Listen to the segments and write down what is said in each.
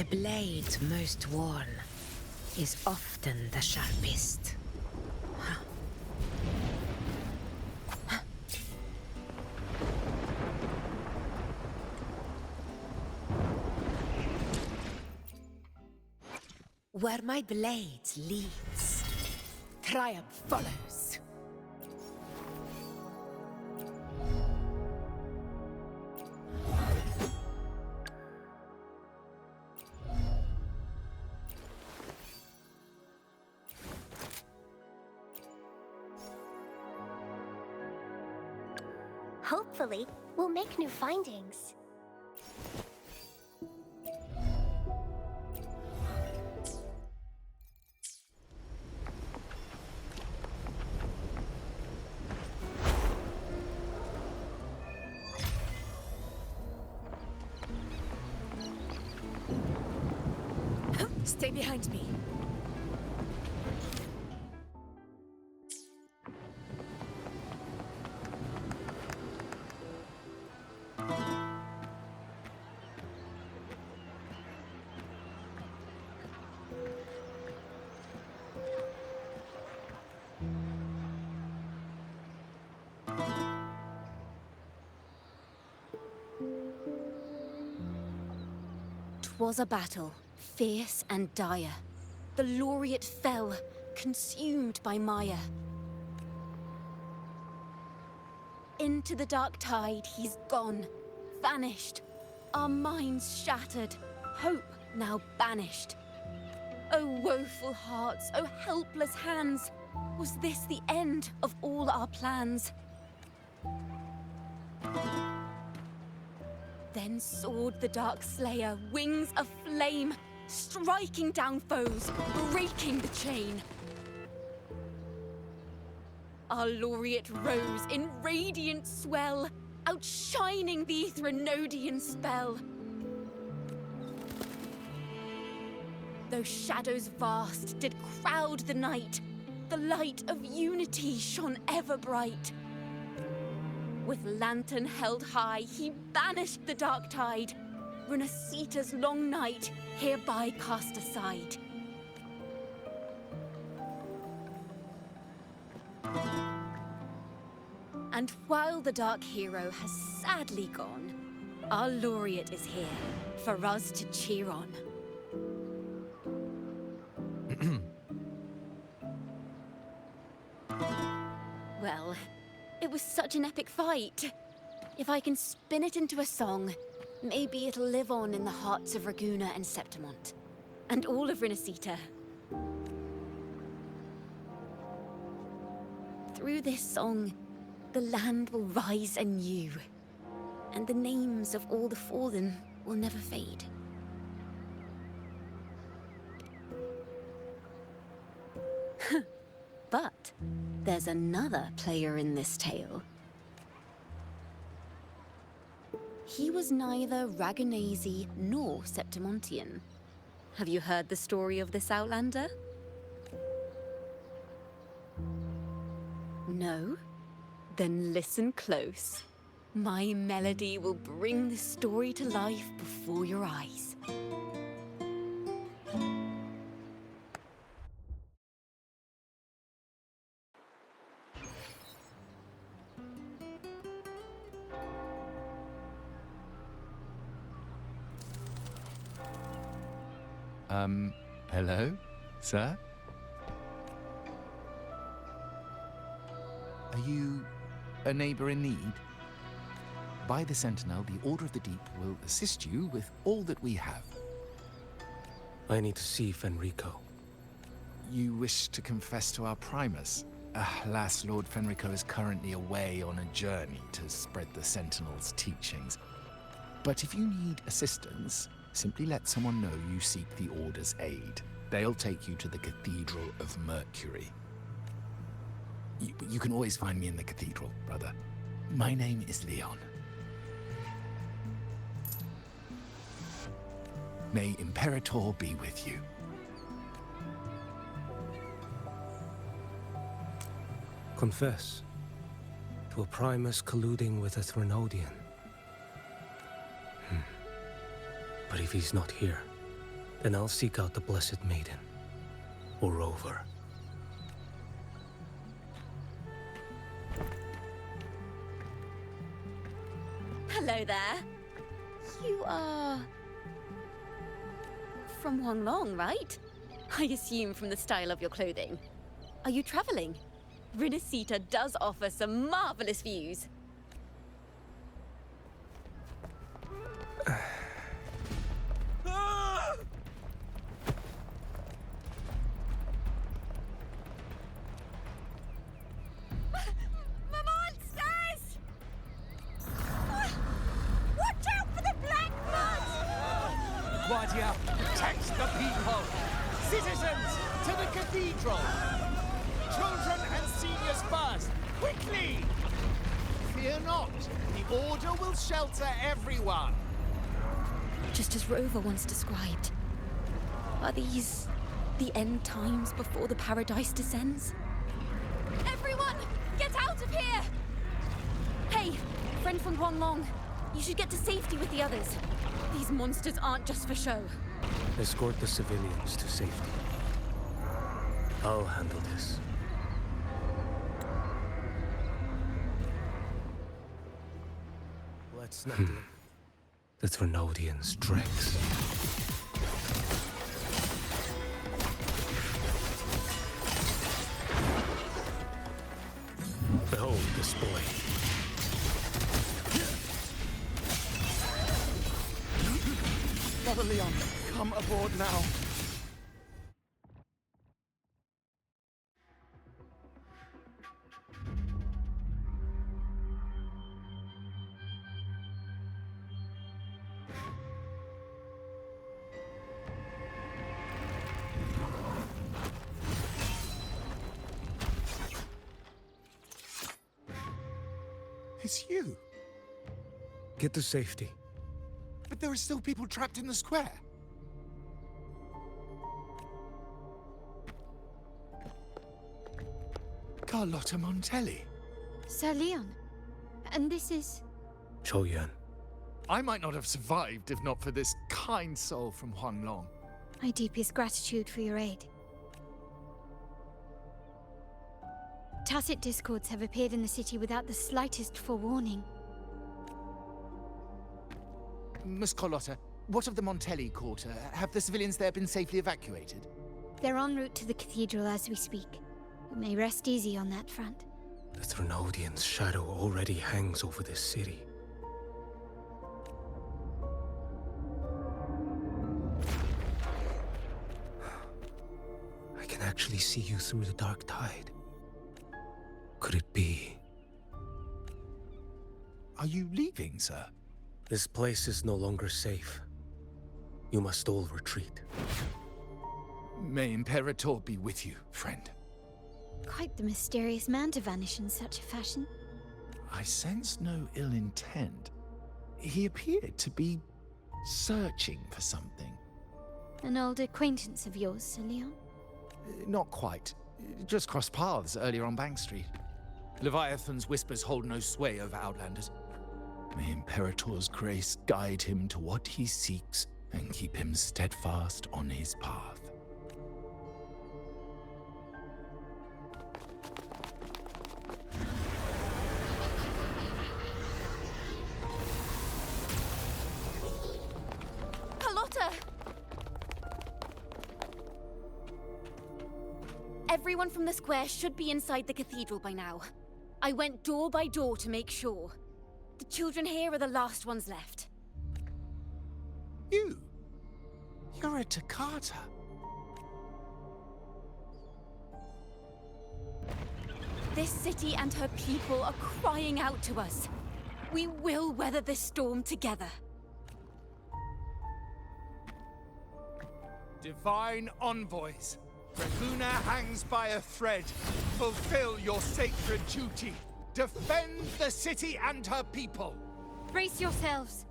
The blade most worn is often the sharpest. Where my blade leads, triumph follows. Hopefully, we'll make new findings. Stay behind me. Was a battle, fierce and dire. The laureate fell, consumed by mire. Into the dark tide he's gone, vanished. Our minds shattered, hope now banished. Oh woeful hearts, oh helpless hands, was this the end of all our plans? Then soared the Dark Slayer, wings of flame, striking down foes, breaking the chain. Our laureate rose in radiant swell, outshining the Threnodian spell. Though shadows vast did crowd the night, the light of unity shone ever bright. With lantern held high, he banished the dark tide, Runasita's long night hereby cast aside. And while the dark hero has sadly gone, our laureate is here for us to cheer on. Well, it was such an epic fight. If I can spin it into a song, maybe it'll live on in the hearts of Raguna and Septimont, and all of Rinasita. Through this song, the land will rise anew, and the names of all the fallen will never fade. But there's another player in this tale. He was neither Raganese nor Septimontian. Have you heard the story of this outlander? No? Then listen close. My melody will bring the story to life before your eyes. Hello, sir? Are you a neighbor in need? By the Sentinel, the Order of the Deep will assist you with all that we have. I need to see Fenrico. You wish to confess to our Primus? Alas, Lord Fenrico is currently away on a journey to spread the Sentinel's teachings. But if you need assistance, simply let someone know you seek the Order's aid. They'll take you to the Cathedral of Mercury. You can always find me in the cathedral, brother. My name is Leon. May Imperator be with you. Confess to a Primus colluding with a Threnodian. But if he's not here, Then I'll seek out the Blessed Maiden, or Rover. Hello there. You are... from Huanglong, right? I assume from the style of your clothing. Are you traveling? Rinasita does offer some marvelous views. Guardia, protect the people! Citizens, to the cathedral! Children and seniors first! Quickly! Fear not, the Order will shelter everyone! Just as Rover once described. Are these the end times before the paradise descends? Everyone, get out of here! Hey, friend from Huanglong, you should get to safety with the others. These monsters aren't just for show. Escort the civilians to safety. I'll handle this. Let's not let the Thrunodians' dregs. Behold this boy. Brother Leon, come aboard now. It's you. Get to safety. But there are still people trapped in the square. Carlotta Montelli. Sir Leon. And this is... Choyan. I might not have survived if not for this kind soul from Huanglong. My deepest gratitude for your aid. Tacit discords have appeared in the city without the slightest forewarning. Miss Carlotta, what of the Montelli quarter? Have the civilians there been safely evacuated? They're en route to the cathedral as we speak. You may rest easy on that front. The Thrunodians' shadow already hangs over this city. I can actually see you through the dark tide. Could it be? Are you leaving, sir? This place is no longer safe. You must all retreat. May Imperator be with you, friend. Quite the mysterious man to vanish in such a fashion. I sense no ill intent. He appeared to be searching for something. An old acquaintance of yours, Sir Leon? Not quite. Just crossed paths earlier on Bank Street. Leviathan's whispers hold no sway over Outlanders. May Imperator's grace guide him to what he seeks and keep him steadfast on his path. Carlotta! Everyone from the square should be inside the cathedral by now. I went door by door to make sure. The children here are the last ones left. You? You're a Toccata. This city and her people are crying out to us. We will weather this storm together. Divine envoys, Raguna hangs by a thread. Fulfill your sacred duty. Defend the city and her people. Brace yourselves.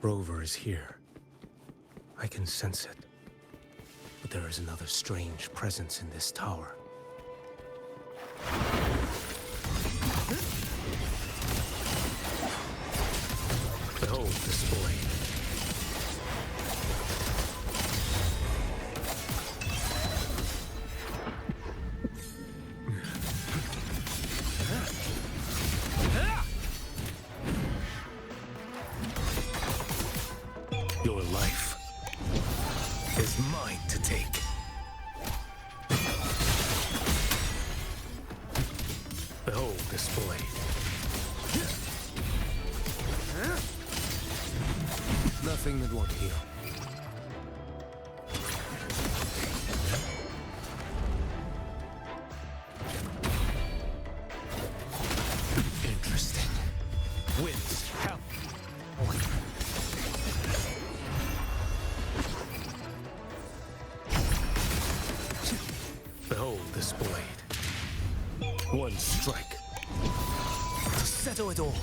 Rover is here. I can sense it. But there is another strange presence in this tower. Behold this blade. Your life is mine to take. Behold this blade. Nothing that won't heal. Interesting. Winds, help. Behold this blade. One strike to settle it all.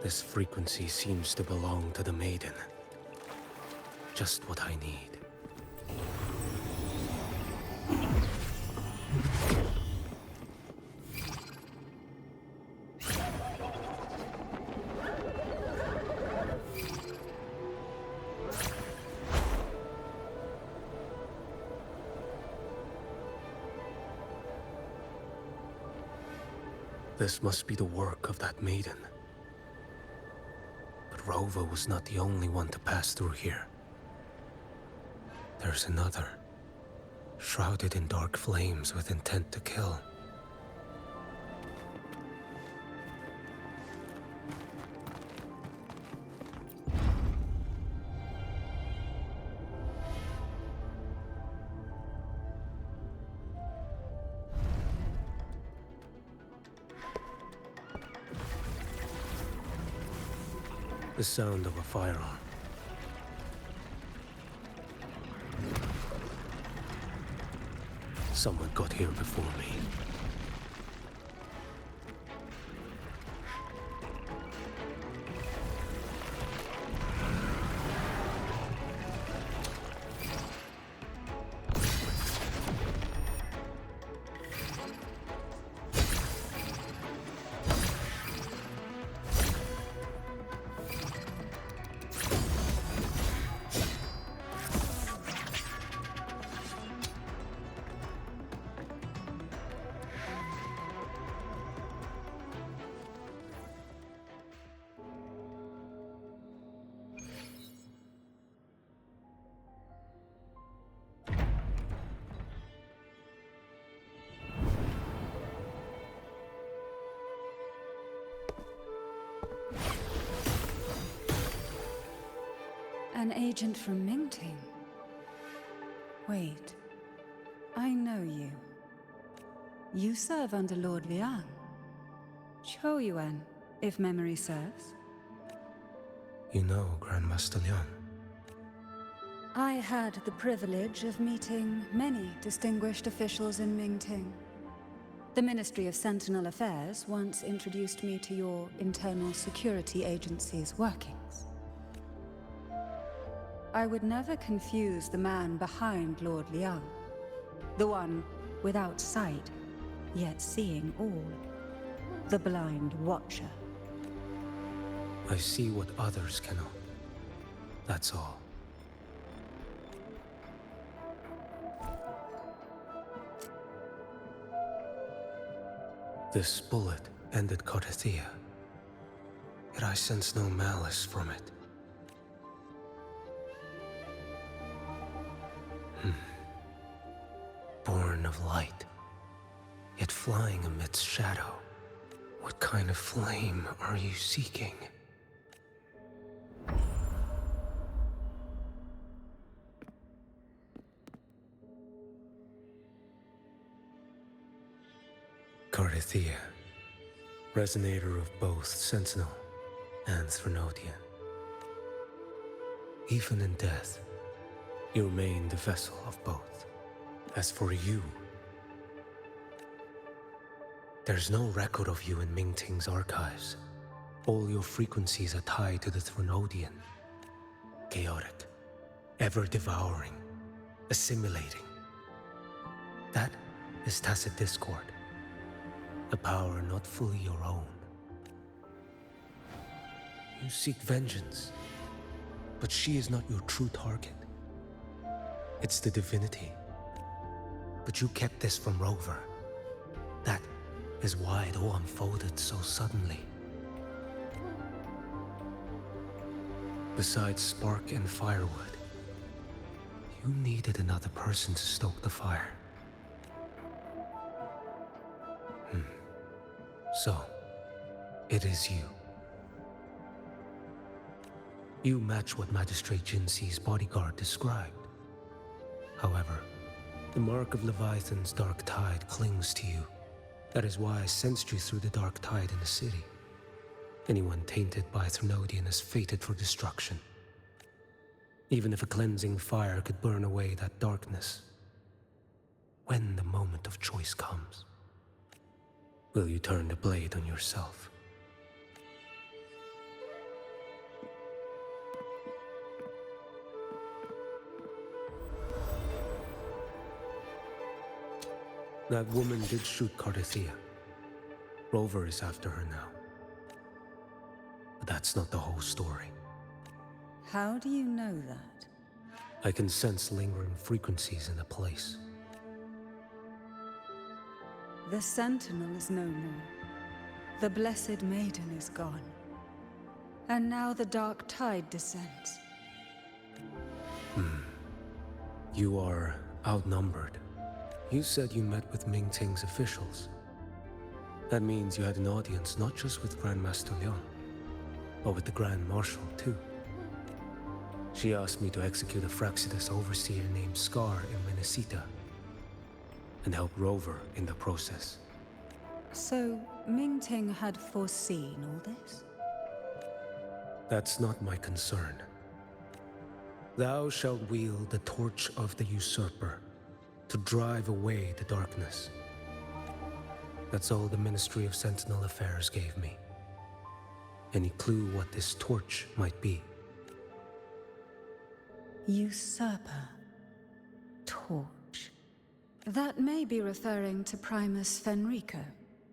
This frequency seems to belong to the maiden. Just what I need. This must be the work of that maiden. But Rova was not the only one to pass through here. There's another, shrouded in dark flames with intent to kill. The sound of a firearm. Someone got here before me. An agent from Mingting? Wait, I know you. You serve under Lord Liang. Choyuan, if memory serves. You know Grandmaster Liang. I had the privilege of meeting many distinguished officials in Mingting. The Ministry of Sentinel Affairs once introduced me to your internal security agency's workings. I would never confuse the man behind Lord Liang. The one without sight, yet seeing all. The blind watcher. I see what others cannot. That's all. This bullet ended Cardathia, yet I sense no malice from it. Born of light, yet flying amidst shadow. What kind of flame are you seeking? Carithia, resonator of both Sentinel and Threnodian. Even in death, you remain the vessel of both. As for you, there's no record of you in Mingting's archives. All your frequencies are tied to the Threnodian. Chaotic, ever-devouring, assimilating. That is tacit discord. A power not fully your own. You seek vengeance, but she is not your true target. It's the divinity. But you kept this from Rover. That is why it all unfolded so suddenly. Besides spark and firewood, you needed another person to stoke the fire. So, it is you. You match what Magistrate Jinxi's bodyguard described. However, the mark of Leviathan's dark tide clings to you. That is why I sensed you through the dark tide in the city. Anyone tainted by Threnodian is fated for destruction. Even if a cleansing fire could burn away that darkness. When the moment of choice comes, will you turn the blade on yourself? That woman did shoot Carithia. Rover is after her now. But that's not the whole story. How do you know that? I can sense lingering frequencies in the place. The Sentinel is no more. The Blessed Maiden is gone. And now the dark tide descends. You are outnumbered. You said you met with Mingting's officials. That means you had an audience not just with Grandmaster Leon, but with the Grand Marshal too. She asked me to execute a Fraxidus overseer named Scar in Menacita, and help Rover in the process. So, Mingting had foreseen all this? That's not my concern. Thou shalt wield the torch of the usurper to drive away the darkness. That's all the Ministry of Sentinel Affairs gave me. Any clue what this torch might be? Usurper. Torch. That may be referring to Primus Fenrico,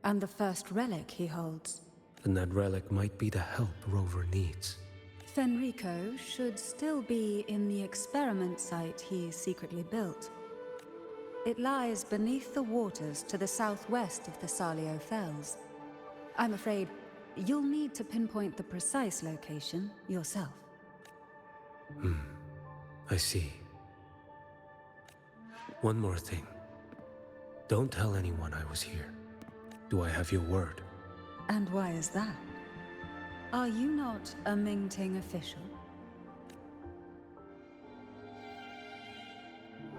and the first relic he holds. Then that relic might be the help Rover needs. Fenrico should still be in the experiment site he secretly built. It lies beneath the waters to the southwest of the Salio Fells. I'm afraid you'll need to pinpoint the precise location yourself. I see. One more thing. Don't tell anyone I was here. Do I have your word? And why is that? Are you not a Mingting official?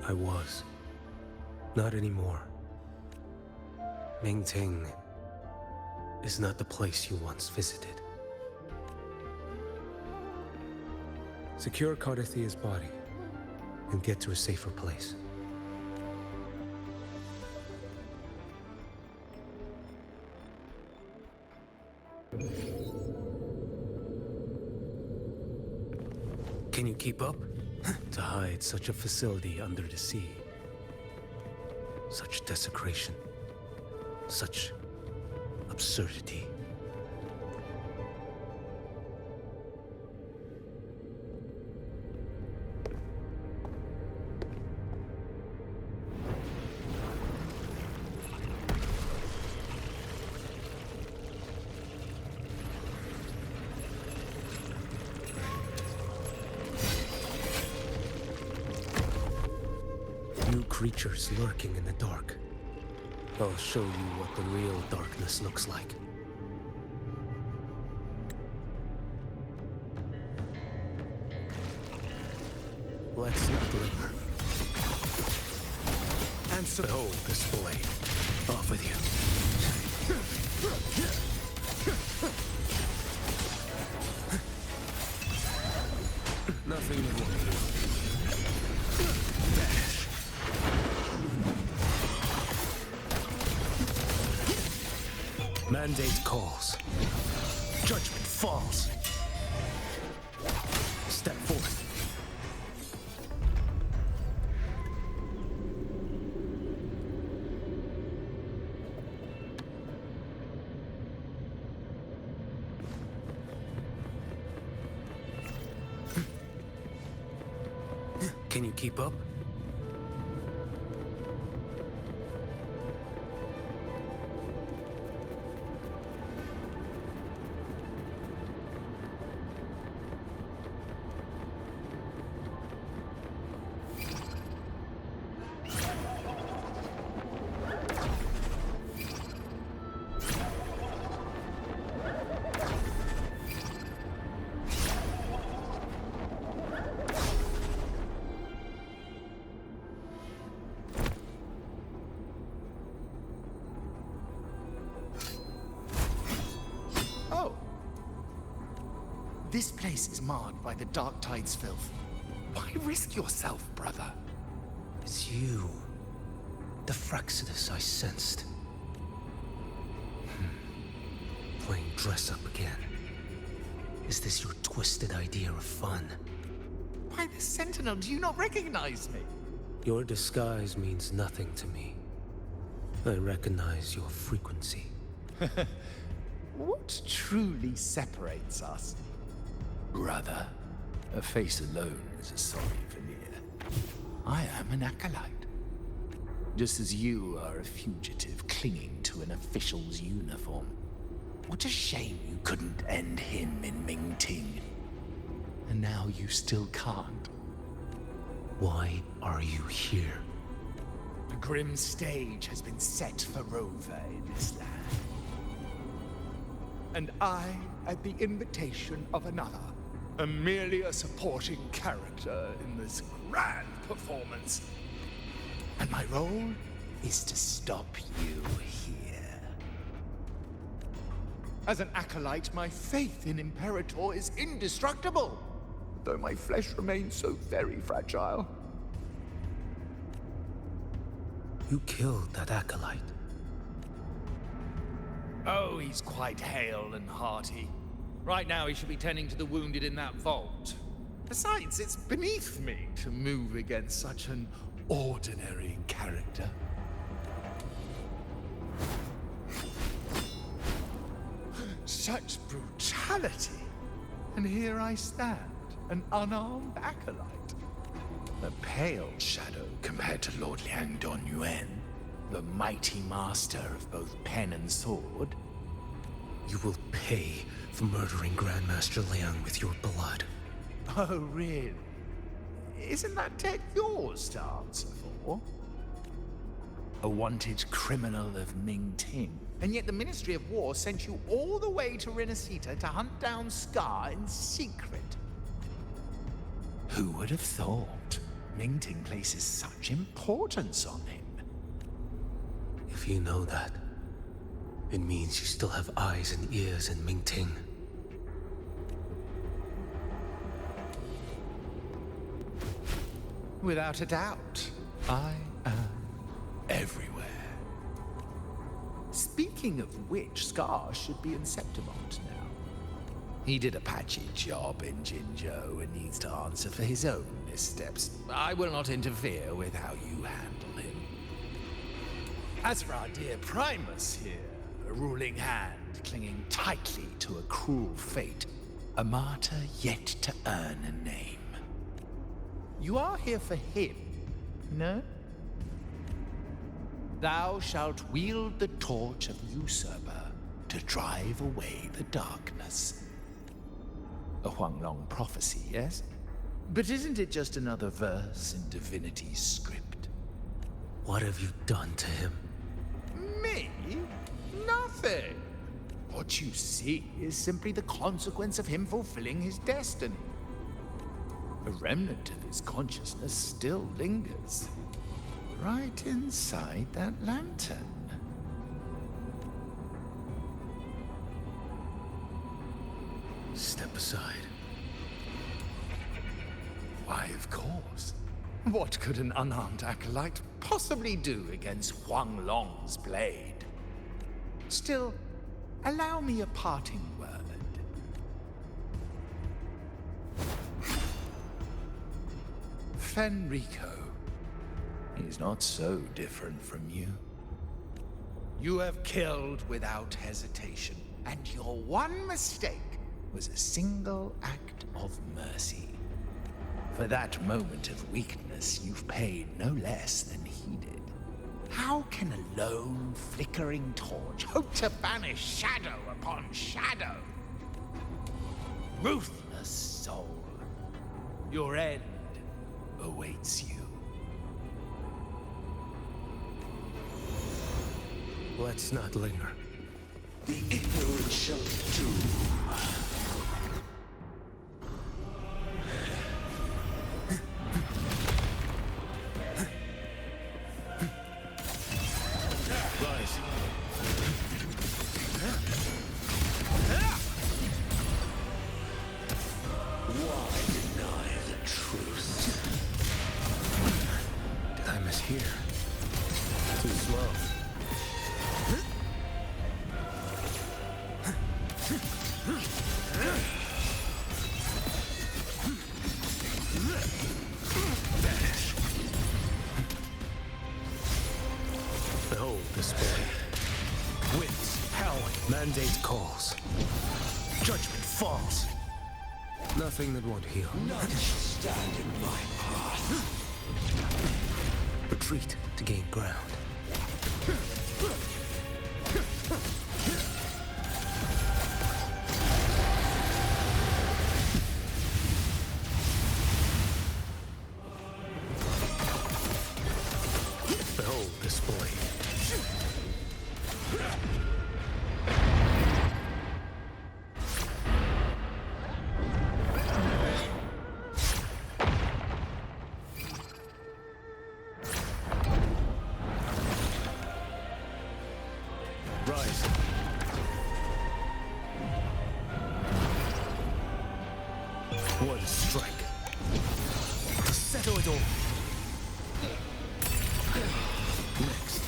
I was. Not anymore. Mingting is not the place you once visited. Secure Carithia's body and get to a safer place. Can you keep up? To hide such a facility under the sea. Such desecration. Such absurdity. Creatures lurking in the dark. I'll show you what the real darkness looks like. Let's not linger. And so hold this blade. Off with you. Nothing you won't do. Dash. Mandate calls. Judgment falls. Step forth. Can you keep up? This place is marred by the Dark Tide's filth. Why risk yourself, brother? It's you. The Fraxidus I sensed. Playing dress-up again. Is this your twisted idea of fun? Why, the Sentinel, do you not recognize me? Your disguise means nothing to me. I recognize your frequency. What truly separates us? Brother, a face alone is a sorry veneer. I am an acolyte. Just as you are a fugitive clinging to an official's uniform. What a shame you couldn't end him in Mingting. And now you still can't. Why are you here? A grim stage has been set for Rover in this land. And I, at the invitation of another, am merely a supporting character in this grand performance. And my role is to stop you here. As an acolyte, my faith in Imperator is indestructible, though my flesh remains so very fragile. You killed that acolyte. Oh, he's quite hale and hearty. Right now he should be tending to the wounded in that vault. Besides, it's beneath me to move against such an ordinary character. Such brutality! And here I stand, an unarmed acolyte. A pale shadow compared to Lord Liang Don Yuan, the mighty master of both pen and sword. You will pay for murdering Grandmaster Liang with your blood. Oh, really? Isn't that tech yours to answer for? A wanted criminal of Mingting. And yet the Ministry of War sent you all the way to Renacita to hunt down Scar in secret. Who would have thought Mingting places such importance on him? If you know that, it means you still have eyes and ears in Mingting. Without a doubt, I am everywhere. Speaking of which, Scar should be in Septimont now. He did a patchy job in Jinzhou and needs to answer for his own missteps. I will not interfere with how you handle him. As for our dear Primus here, a ruling hand clinging tightly to a cruel fate, a martyr yet to earn a name. You are here for him, no? Thou shalt wield the torch of usurper to drive away the darkness. A Huanglong prophecy, yes? But isn't it just another verse in Divinity's script? What have you done to him? Me? Nothing. What you see is simply the consequence of him fulfilling his destiny. A remnant of his consciousness still lingers, right inside that lantern. What could an unarmed acolyte possibly do against Huang Long's blade? Still, allow me a parting word. Fenrico, he's not so different from you. You have killed without hesitation, and your one mistake was a single act of mercy. For that moment of weakness, you've paid no less than he did. How can a lone, flickering torch hope to banish shadow upon shadow? Ruthless soul, your end awaits you. Let's not linger. The ignorant shall do. Rise. Why deny the truth? Did I mishear? Too slow. Behold display. Winds howling. Mandate calls. Judgment falls. Nothing that won't heal. None shall stand in my path. Retreat to gain ground. Behold display. Rise. One strike. To settle it all. Next.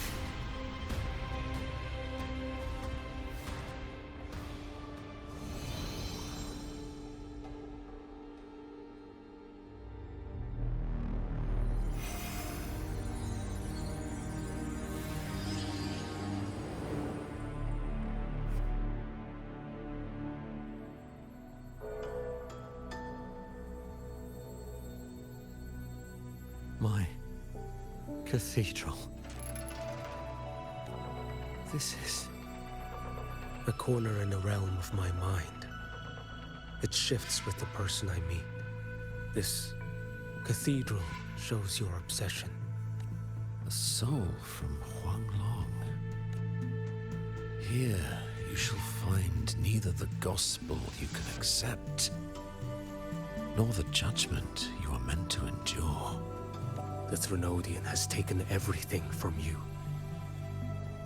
My cathedral. This is... A corner in the realm of my mind. It shifts with the person I meet. This cathedral shows your obsession. a soul from Huang Long. Here you shall find neither the gospel you can accept, nor the judgment you are meant to endure. The Threnodian has taken everything from you.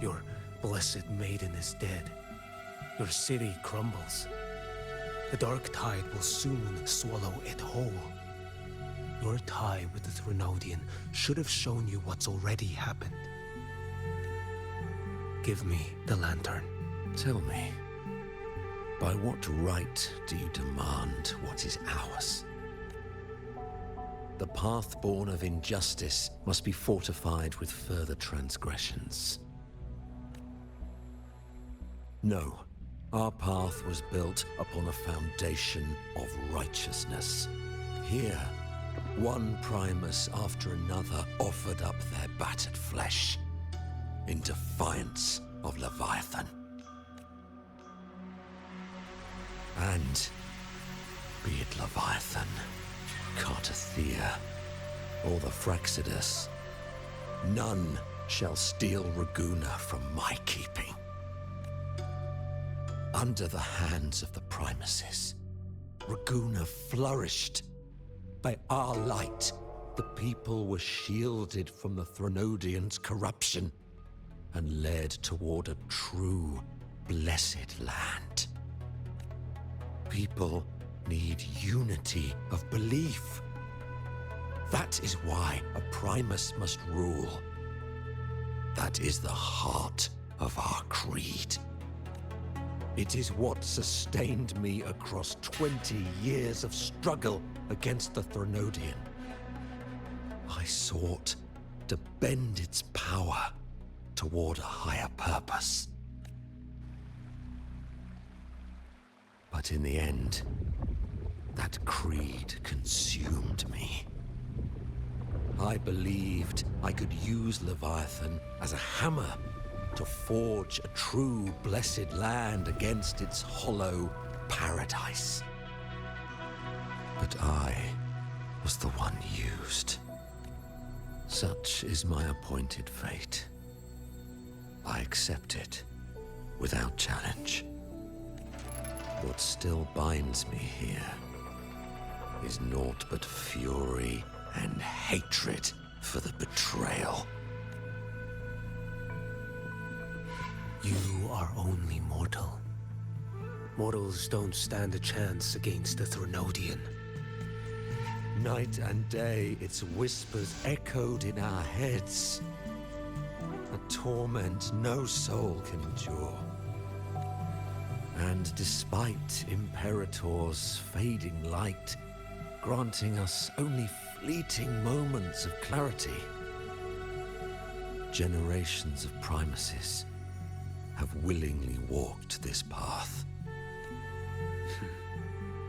Your blessed maiden is dead. Your city crumbles. The dark tide will soon swallow it whole. Your tie with the Threnodian should have shown you what's already happened. Give me the lantern. Tell me, by what right do you demand what is ours? The path born of injustice must be fortified with further transgressions. No, our path was built upon a foundation of righteousness. Here, one Primus after another offered up their battered flesh in defiance of Leviathan. And be it Leviathan, Cartathea, or the Fraxidus, none shall steal Raguna from my keeping. Under the hands of the Primuses, Raguna flourished. By our light, the people were shielded from the Threnodians' corruption and led toward a true, blessed land. People need unity of belief. That is why a Primus must rule. That is the heart of our creed. It is what sustained me across 20 years of struggle against the Threnodian. I sought to bend its power toward a higher purpose. But in the end, that creed consumed me. I believed I could use Leviathan as a hammer to forge a true blessed land against its hollow paradise. But I was the one used. Such is my appointed fate. I accept it without challenge. What still binds me here is naught but fury and hatred for the betrayal. You are only mortal. Mortals don't stand a chance against the Threnodian. Night and day, its whispers echoed in our heads. A torment no soul can endure. And despite Imperator's fading light, granting us only fleeting moments of clarity, generations of Primuses have willingly walked this path.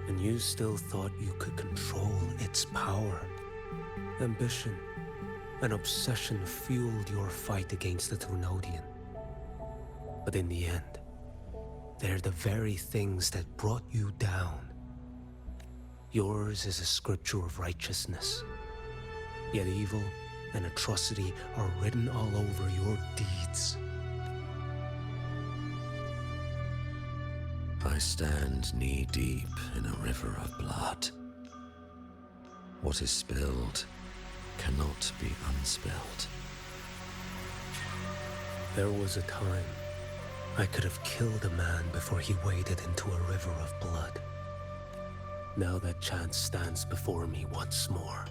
And you still thought you could control its power. Ambition and obsession fueled your fight against the Threnodian. But in the end, they're the very things that brought you down. Yours is a scripture of righteousness. Yet evil and atrocity are written all over your deeds. I stand knee-deep in a river of blood. What is spilled cannot be unspilled. There was a time I could have killed a man before he waded into a river of blood. Now that chance stands before me once more.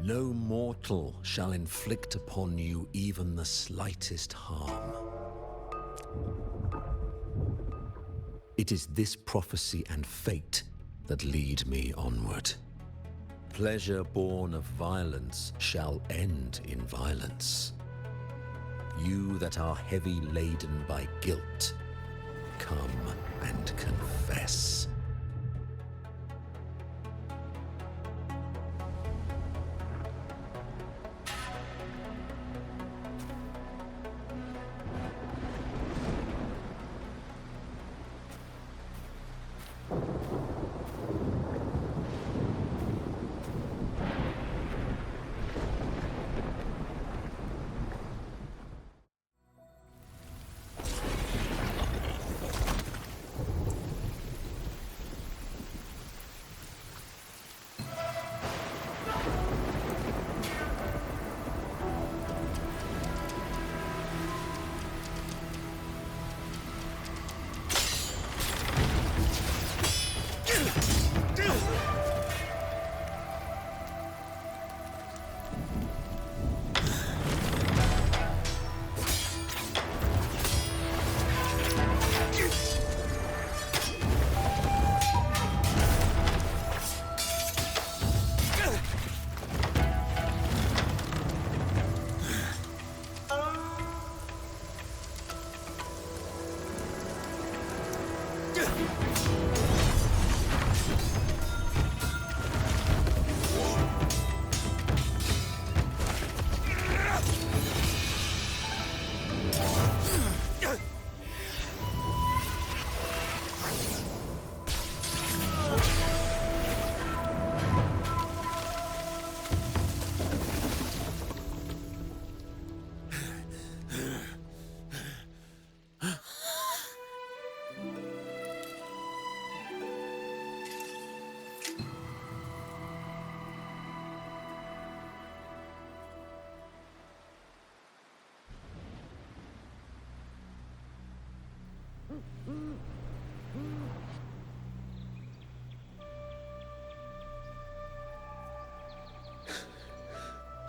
No mortal shall inflict upon you even the slightest harm. It is this prophecy and fate that lead me onward. Pleasure born of violence shall end in violence. You that are heavy laden by guilt, come and confess.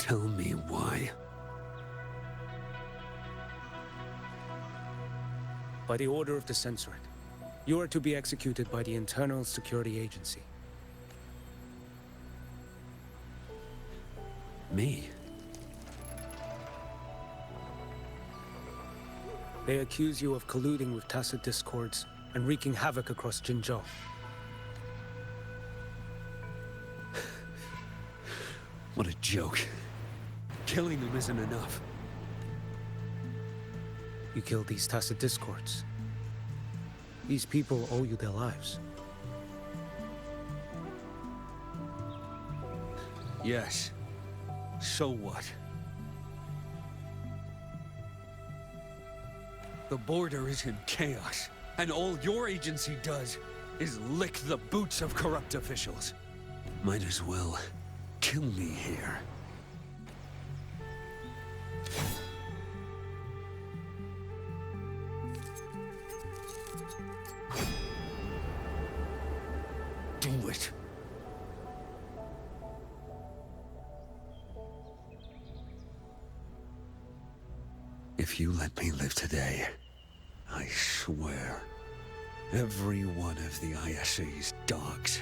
Tell me why. By the order of the Censorate, you are to be executed by the Internal Security Agency. Me? They accuse you of colluding with tacit discords and wreaking havoc across Jinzhou. What a joke. Killing them isn't enough. You killed these tacit discords. These people owe you their lives. Yes. So what? The border is in chaos, and all your agency does is lick the boots of corrupt officials. Might as well kill me here. Do it. If you let me live today, I swear, every one of the ISA's dogs,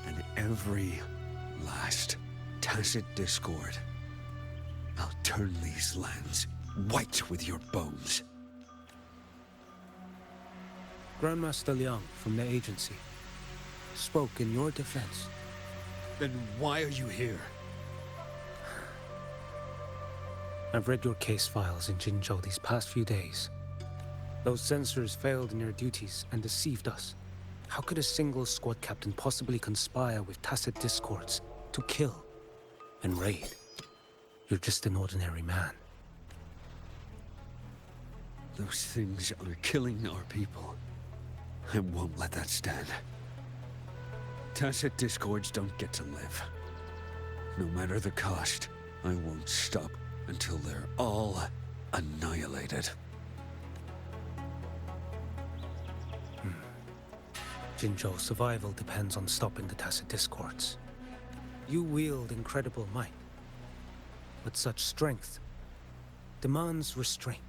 and every last tacit discord, I'll turn these lands white with your bones. Grandmaster Liang from the agency spoke in your defense. Then why are you here? I've read your case files in Jinzhou these past few days. Those censors failed in their duties and deceived us. How could a single squad captain possibly conspire with tacit discords to kill and raid? You're just an ordinary man. Those things are killing our people. I won't let that stand. Tacit discords don't get to live. No matter the cost, I won't stop until they're all annihilated. Jinzhou's survival depends on stopping the tacit discords. You wield incredible might, but such strength demands restraint.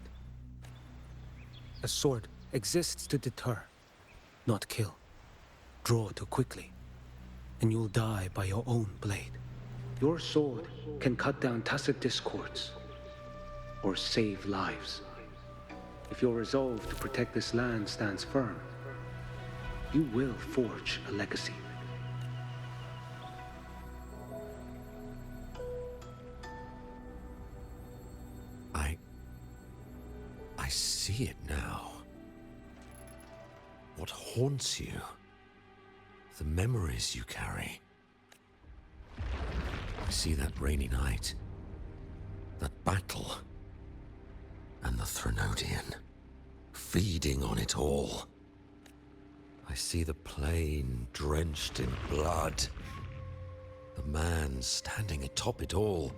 A sword exists to deter, not kill. Draw too quickly, and you'll die by your own blade. Your sword can cut down tacit discords, or save lives. If your resolve to protect this land stands firm, you will forge a legacy. I see it now. What haunts you? The memories you carry. I see that rainy night, that battle, and the Threnodian, feeding on it all. I see the plain drenched in blood, the man standing atop it all,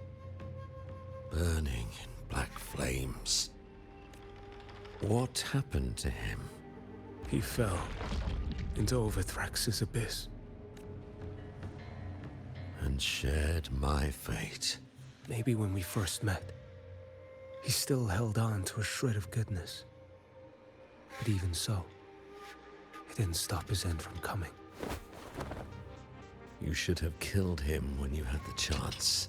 burning in black flames. What happened to him? He fell into Overthrax's abyss. And shared my fate. Maybe when we first met, he still held on to a shred of goodness. But even so, it didn't stop his end from coming. You should have killed him when you had the chance.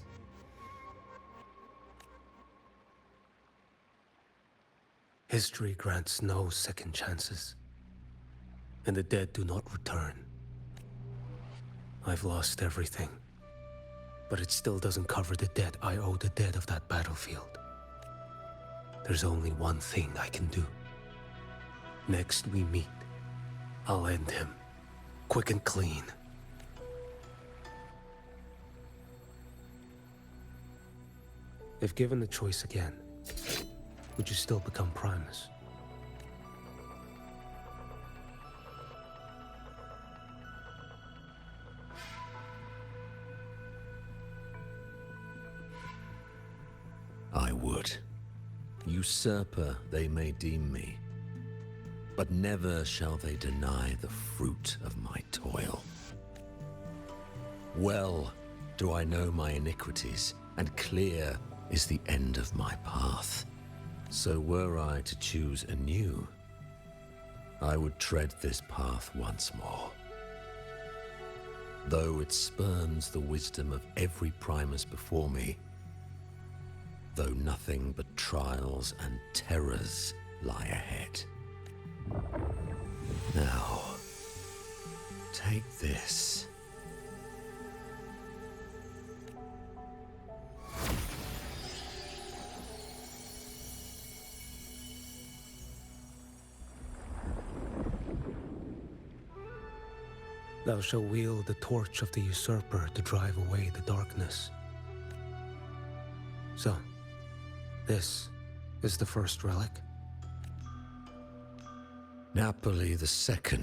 History grants no second chances, and the dead do not return. I've lost everything, but it still doesn't cover the debt I owe the dead of that battlefield. There's only one thing I can do. Next we meet, I'll end him, quick and clean. If given the choice again, would you still become Primus? I would. Usurper they may deem me, but never shall they deny the fruit of my toil. Well do I know my iniquities and clear is the end of my path. So were I to choose anew, I would tread this path once more. Though it spurns the wisdom of every Primus before me, though nothing but trials and terrors lie ahead. Now, take this. Thou shalt wield the torch of the usurper to drive away the darkness. So, this is the first relic? Napoli II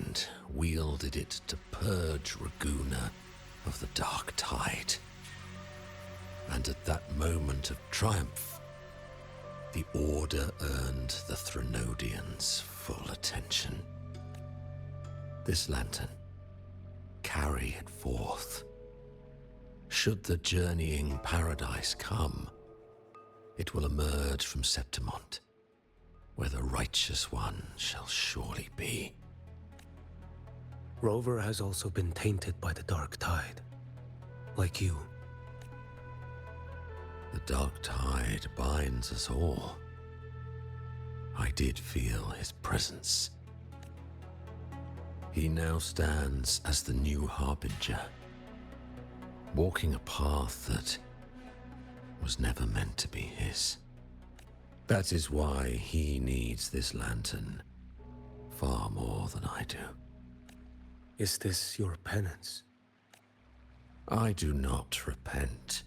wielded it to purge Raguna of the dark tide. And at that moment of triumph, the Order earned the Threnodians full attention. This lantern, carry it forth. Should the journeying paradise come, it will emerge from Septimont, where the Righteous One shall surely be. Rover has also been tainted by the dark tide, like you. The dark tide binds us all. I did feel his presence. He now stands as the new Harbinger, walking a path that was never meant to be his. That is why he needs this lantern far more than I do. Is this your penance? I do not repent,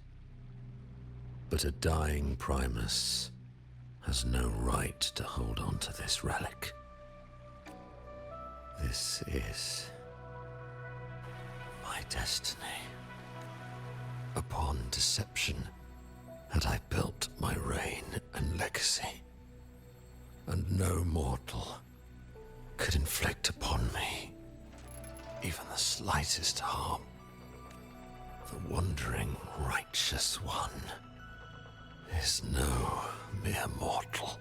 but a dying Primus has no right to hold on to this relic. This is my destiny. Upon deception had I built my reign and legacy, and no mortal could inflict upon me even the slightest harm. The wandering Righteous One is no mere mortal.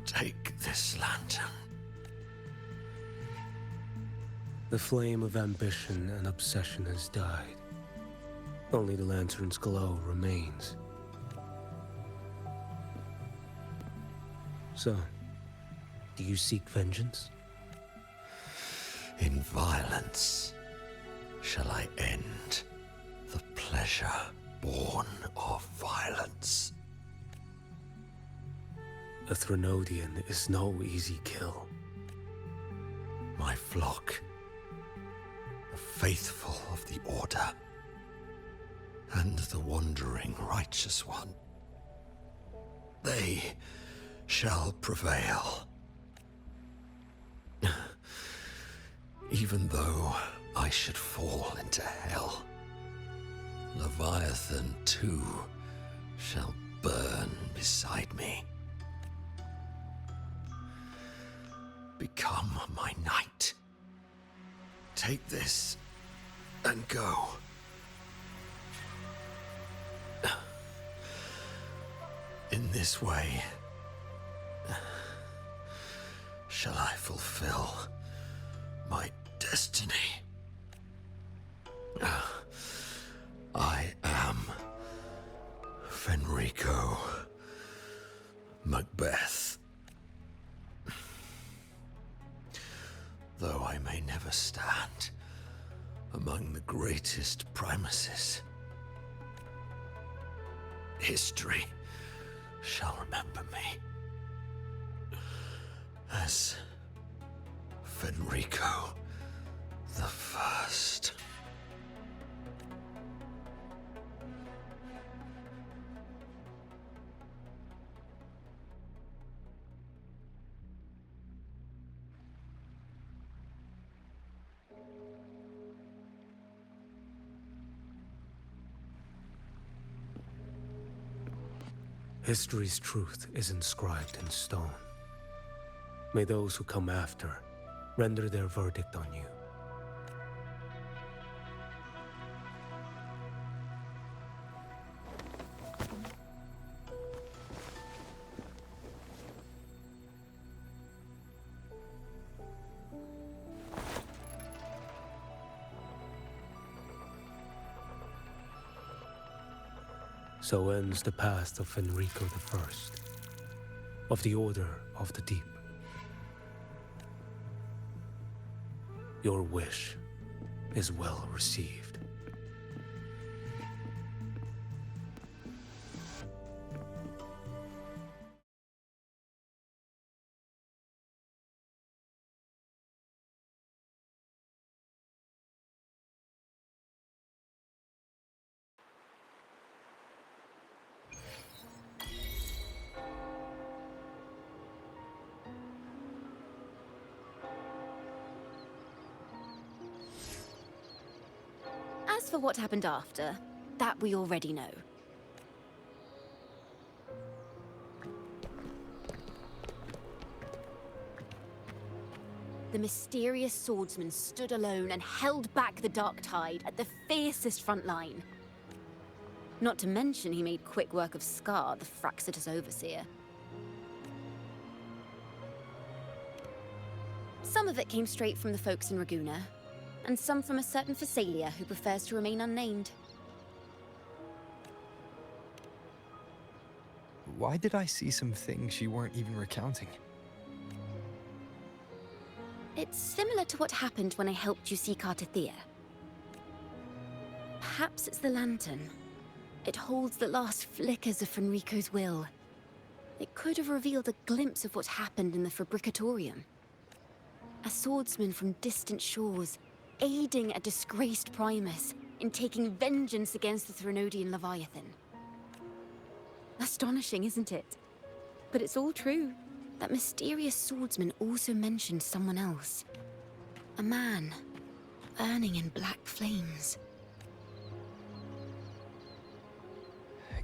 Take this lantern. The flame of ambition and obsession has died. Only the lantern's glow remains. So, do you seek vengeance? In violence shall I end the pleasure born of violence. A Threnodian is no easy kill. My flock, the faithful of the Order, and the wandering Righteous One, they shall prevail. Even though I should fall into hell, Leviathan too shall burn beside me. Become my knight. Take this and go. In this way, shall I fulfill my destiny. I am Fenrico Macbeth. Though I may never stand among the greatest Primuses, history shall remember me as Fenrico the First. History's truth is inscribed in stone. May those who come after render their verdict on you. So ends the past of Fenrico I, of the Order of the Deep. Your wish is well received. As for what happened after, that we already know. The mysterious swordsman stood alone and held back the Dark Tide at the fiercest front line. Not to mention he made quick work of Scar, the Fraxitus overseer. Some of it came straight from the folks in Raguna, and some from a certain Phasalia who prefers to remain unnamed. Why did I see some things you weren't even recounting? It's similar to what happened when I helped you seek Artethea. Perhaps it's the lantern. It holds the last flickers of Fenrico's will. It could have revealed a glimpse of what happened in the Fabricatorium. A swordsman from distant shores, aiding a disgraced Primus in taking vengeance against the Threnodian Leviathan. Astonishing, isn't it? But it's all true. That mysterious swordsman also mentioned someone else. A man, burning in black flames.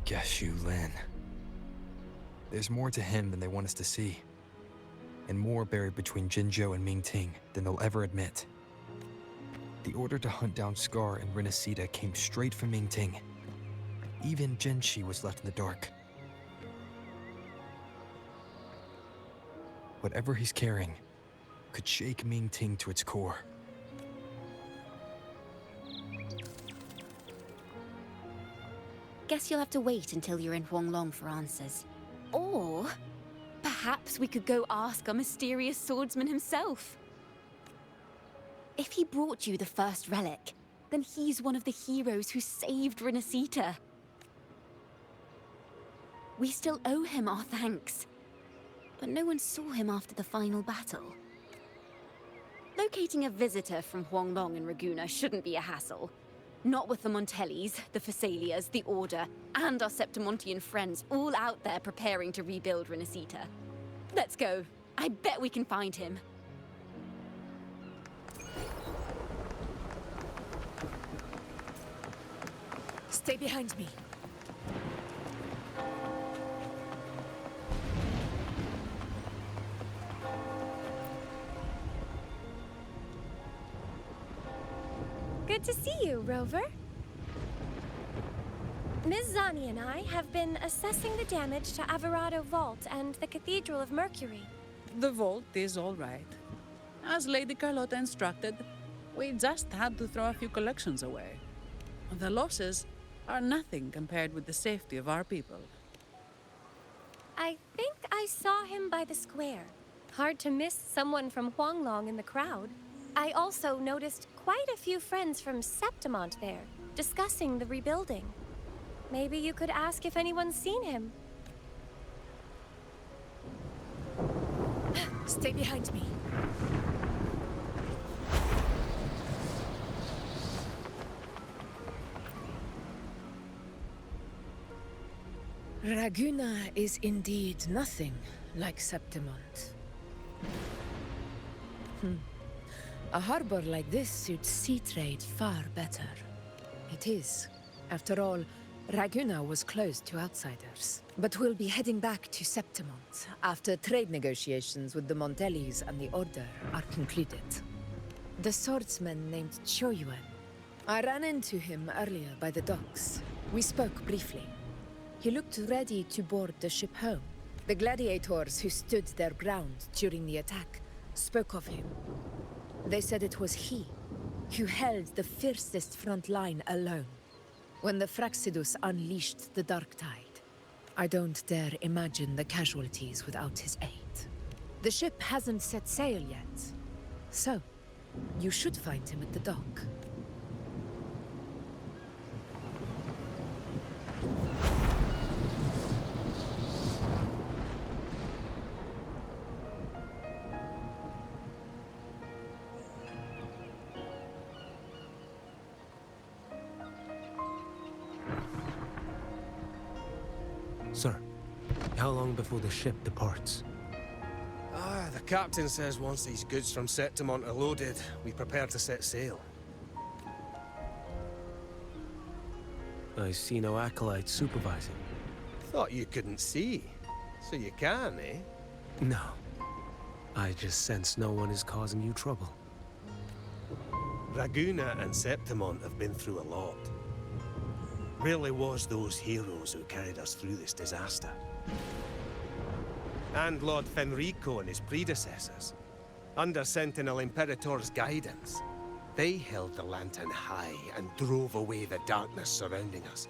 Guess you, Lin. There's more to him than they want us to see. And more buried between Jinzhou and Mingting than they'll ever admit. The order to hunt down Scar and Renacida came straight from Mingting. Even Jinshi was left in the dark. Whatever he's carrying could shake Mingting to its core. Guess you'll have to wait until you're in Huanglong for answers. Or perhaps we could go ask our mysterious swordsman himself. If he brought you the first relic, then he's one of the heroes who saved Renacita. We still owe him our thanks. But no one saw him after the final battle. Locating a visitor from Huanglong and Raguna shouldn't be a hassle. Not with the Montellis, the Phasalias, the Order, and our Septimontian friends all out there preparing to rebuild Renacita. Let's go. I bet we can find him. Stay behind me. Good to see you, Rover. Ms. Zani and I have been assessing the damage to Averado Vault and the Cathedral of Mercury. The vault is all right. As Lady Carlotta instructed, we just had to throw a few collections away. The losses are nothing compared with the safety of our people. I think I saw him by the square. Hard to miss someone from Huanglong in the crowd. I also noticed quite a few friends from Septimont there, discussing the rebuilding. Maybe you could ask if anyone's seen him. Stay behind me. Raguna is indeed nothing like Septimont. A harbor like this suits sea trade far better. It is. After all, Raguna was closed to outsiders. But we'll be heading back to Septimont after trade negotiations with the Montellis and the Order are concluded. The swordsman named Choyuan. I ran into him earlier by the docks. We spoke briefly. He looked ready to board the ship home. The gladiators who stood their ground during the attack spoke of him. They said it was he who held the fiercest front line alone. when the Fraxidus unleashed the Dark Tide. I don't dare imagine the casualties without his aid. The ship hasn't set sail yet, so you should find him at the dock. Sir, how long before the ship departs? The captain says once these goods from Septimont are loaded, we prepare to set sail. I see no acolytes supervising. Thought you couldn't see. So you can, eh? No. I just sense no one is causing you trouble. Raguna and Septimont have been through a lot. Rarely was those heroes who carried us through this disaster. And Lord Fenrico and his predecessors, under Sentinel Imperator's guidance, they held the lantern high and drove away the darkness surrounding us.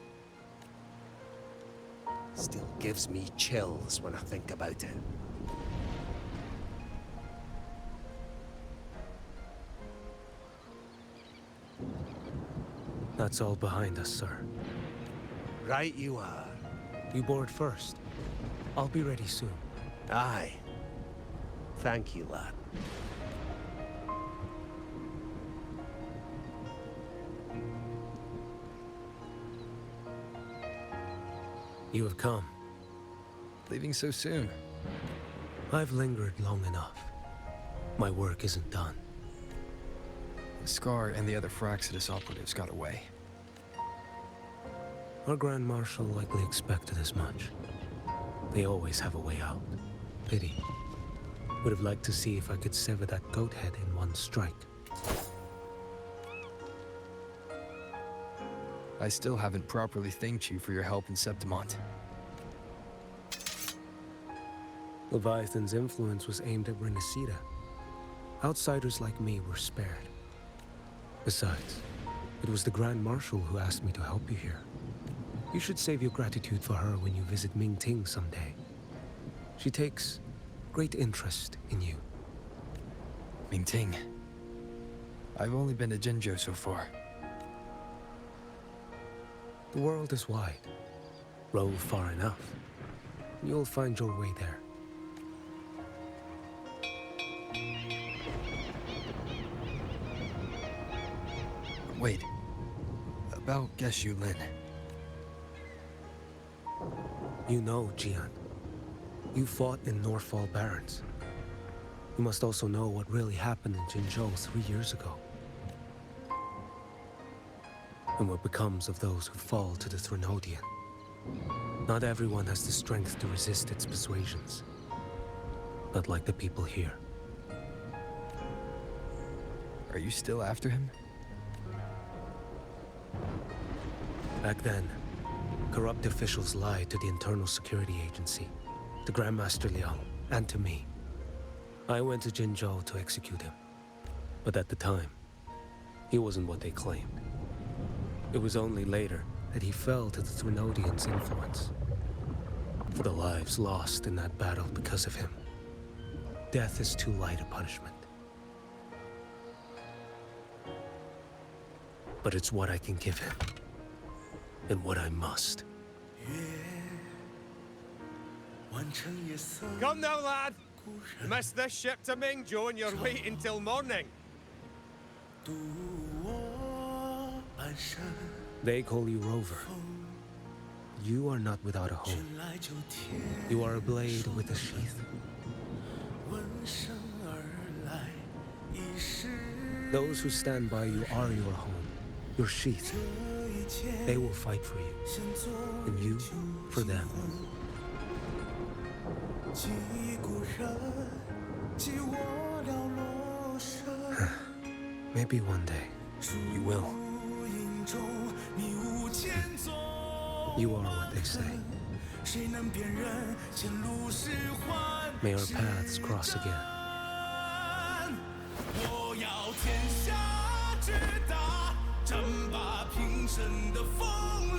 Still gives me chills when I think about it. That's all behind us, sir. Right you are. You board first. I'll be ready soon. Aye. Thank you, lad. You have come. Leaving so soon. I've lingered long enough. My work isn't done. The Scar and the other Fraxidus operatives got away. Our Grand Marshal likely expected as much. They always have a way out. Pity. Would have liked to see if I could sever that goat head in one strike. I still haven't properly thanked you for your help in Septimont. Leviathan's influence was aimed at Renacida. Outsiders like me were spared. Besides, it was the Grand Marshal who asked me to help you here. You should save your gratitude for her when you visit Mingting someday. She takes great interest in you. Mingting. I've only been to Jinzhou so far. The world is wide. Row far enough. You'll find your way there. Wait. About Geshu Lin. You know, Jian. You fought in Northfall Barrens. You must also know what really happened in Jinzhou 3 years ago. And what becomes of those who fall to the Threnodian. Not everyone has the strength to resist its persuasions. Not like the people here. Are you still after him? Back then, corrupt officials lied to the Internal Security Agency, to Grandmaster Liang, and to me. I went to Jinzhou to execute him. But at the time, he wasn't what they claimed. It was only later that he fell to the Threnodians' influence. For the lives lost in that battle because of him. Death is too light a punishment. But it's what I can give him. And what I must. Come now, lad! Miss this ship to Mingzhou and you're waiting till morning. They call you Rover. You are not without a home. You are a blade with a sheath. Those who stand by you are your home, your sheath. They will fight for you, and you for them. Maybe one day, you will. You are what they say. May our paths cross again. 我要天下之大，争霸平生的锋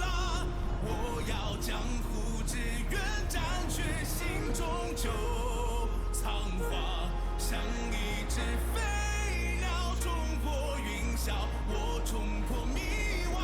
江湖之远，斩却心中旧。苍花像一只飞鸟，冲破云霄，我冲破迷惘。